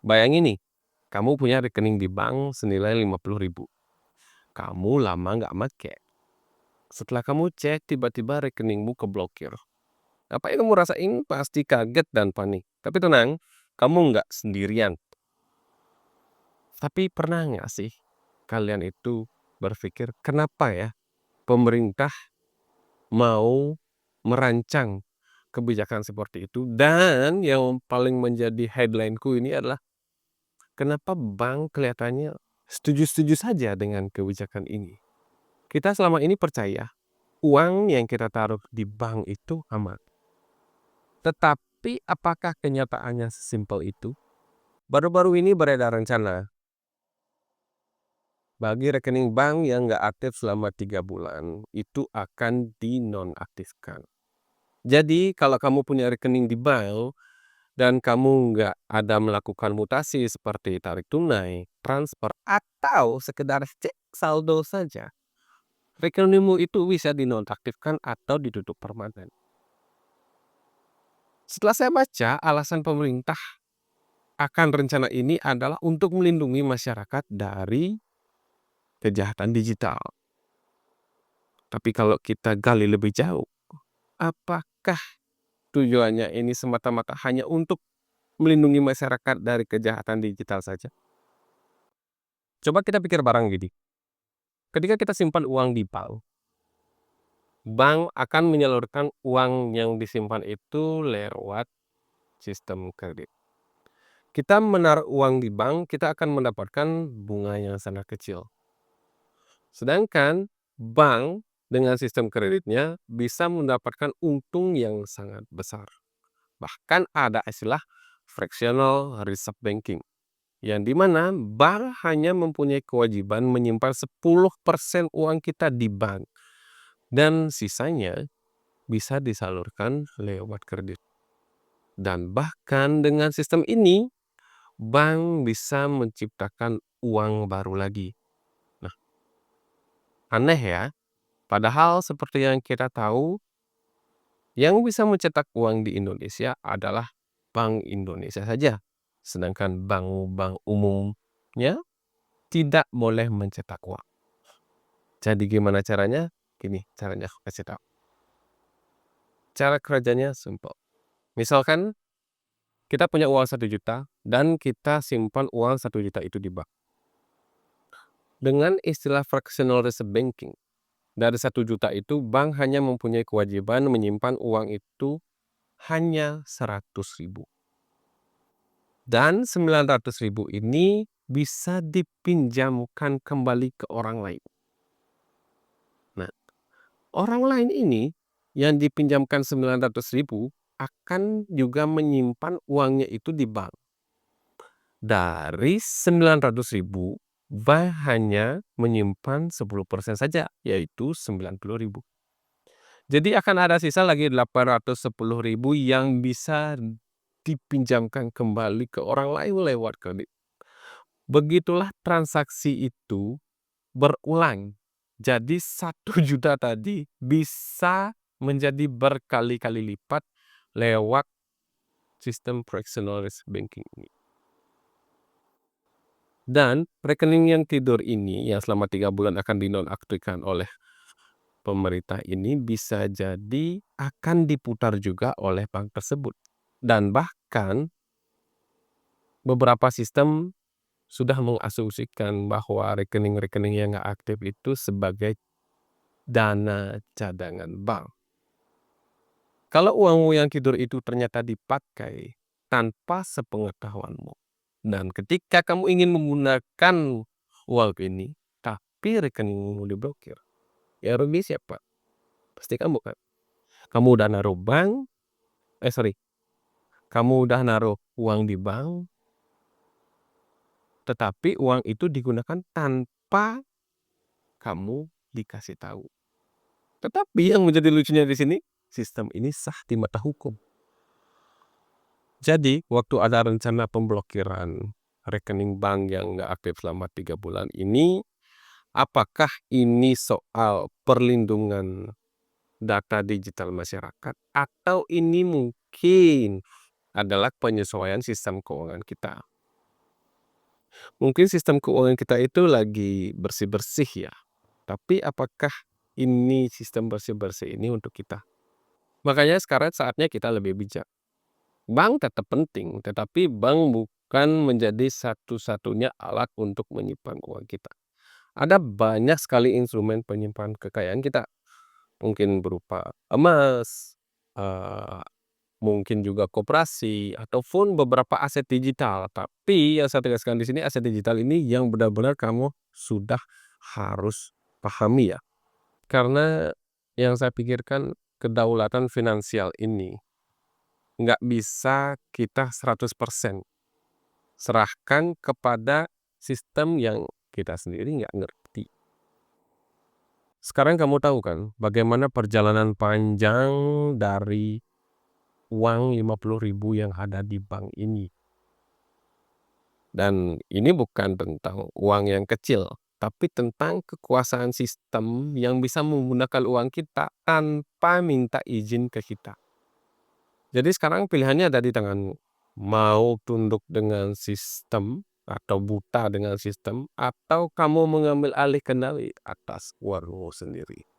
Bayangin nih, kamu punya rekening di bank senilai 50.000. Kamu lama nggak make. Setelah kamu cek, tiba-tiba rekeningmu keblokir. Apa yang kamu rasain? Pasti kaget dan panik. Tapi tenang, kamu nggak sendirian. Tapi pernah nggak sih kalian itu berpikir, kenapa ya pemerintah mau merancang kebijakan seperti itu? Dan yang paling menjadi headline-ku ini adalah, kenapa bank kelihatannya setuju-setuju saja dengan kebijakan ini? Kita selama ini percaya uang yang kita taruh di bank itu aman. Tetapi apakah kenyataannya sesimpel itu? Baru-baru ini beredar rencana bagi rekening bank yang nggak aktif selama 3 bulan, itu akan dinonaktifkan. Jadi kalau kamu punya rekening di bank dan kamu nggak ada melakukan mutasi seperti tarik tunai, transfer, atau sekedar cek saldo saja, rekeningmu itu bisa dinonaktifkan atau ditutup permanen. Setelah saya baca, alasan pemerintah akan rencana ini adalah untuk melindungi masyarakat dari kejahatan digital. Tapi kalau kita gali lebih jauh, apakah tujuannya ini semata-mata hanya untuk melindungi masyarakat dari kejahatan digital saja? Coba kita pikir bareng gini, ketika kita simpan uang di bank, bank akan menyalurkan uang yang disimpan itu lewat sistem kredit. Kita menaruh uang di bank, kita akan mendapatkan bunga yang sangat kecil. Sedangkan bank dengan sistem kreditnya bisa mendapatkan untung yang sangat besar. Bahkan ada istilah fractional reserve banking, yang dimana bank hanya mempunyai kewajiban menyimpan 10% uang kita di bank, dan sisanya bisa disalurkan lewat kredit. Dan bahkan dengan sistem ini, bank bisa menciptakan uang baru lagi. Nah, aneh ya, padahal seperti yang kita tahu, yang bisa mencetak uang di Indonesia adalah Bank Indonesia saja. Sedangkan bank-bank umumnya tidak boleh mencetak uang. Jadi gimana caranya? Gini caranya aku kasih tahu. Cara kerjanya simple. Misalkan kita punya uang 1 juta dan kita simpan uang 1 juta itu di bank. Dengan istilah fractional reserve banking, dari 1 juta itu bank hanya mempunyai kewajiban menyimpan uang itu hanya 100.000. Dan 900.000 ini bisa dipinjamkan kembali ke orang lain. Nah, orang lain ini yang dipinjamkan 900.000 akan juga menyimpan uangnya itu di bank. Dari 900.000, bank hanya menyimpan 10% saja, yaitu 90.000. Jadi akan ada sisa lagi 810.000 yang bisa dipinjamkan kembali ke orang lain lewat kredit. Begitulah transaksi itu berulang. Jadi 1 juta tadi bisa menjadi berkali-kali lipat lewat sistem fractional reserve banking ini. Dan rekening yang tidur ini yang selama 3 bulan akan dinonaktifkan oleh pemerintah ini bisa jadi akan diputar juga oleh bank tersebut. Dan bahkan beberapa sistem sudah mengasumsikan bahwa rekening-rekening yang nggak aktif itu sebagai dana cadangan bank. Kalau uangmu yang tidur itu ternyata dipakai tanpa sepengetahuanmu, dan ketika kamu ingin menggunakan uang ini, tapi rekeningmu diblokir, ya rugi siapa? Pasti kamu kan? Kamu udah naruh kamu udah naruh uang di bank, tetapi uang itu digunakan tanpa kamu dikasih tahu. Tetapi yang menjadi lucunya di sini, sistem ini sah di mata hukum. Jadi, waktu ada rencana pemblokiran rekening bank yang nggak aktif selama 3 bulan ini, apakah ini soal perlindungan data digital masyarakat atau ini mungkin adalah penyesuaian sistem keuangan kita? Mungkin sistem keuangan kita itu lagi bersih-bersih ya, tapi apakah ini sistem bersih-bersih ini untuk kita? Makanya sekarang saatnya kita lebih bijak. Bank tetap penting, tetapi bank bukan menjadi satu-satunya alat untuk menyimpan uang kita. Ada banyak sekali instrumen penyimpan kekayaan kita, mungkin berupa emas, eee, mungkin juga koperasi, ataupun beberapa aset digital. Tapi yang saya tegaskan di sini aset digital ini yang benar-benar kamu sudah harus pahami ya. Karena yang saya pikirkan kedaulatan finansial ini nggak bisa kita 100% serahkan kepada sistem yang kita sendiri nggak ngerti. Sekarang kamu tahu kan bagaimana perjalanan panjang dari uang 50.000 yang ada di bank ini. Dan ini bukan tentang uang yang kecil, tapi tentang kekuasaan sistem yang bisa menggunakan uang kita tanpa minta izin ke kita. Jadi sekarang pilihannya ada di tanganmu. Mau tunduk dengan sistem atau buta dengan sistem, atau kamu mengambil alih kendali atas uangmu sendiri.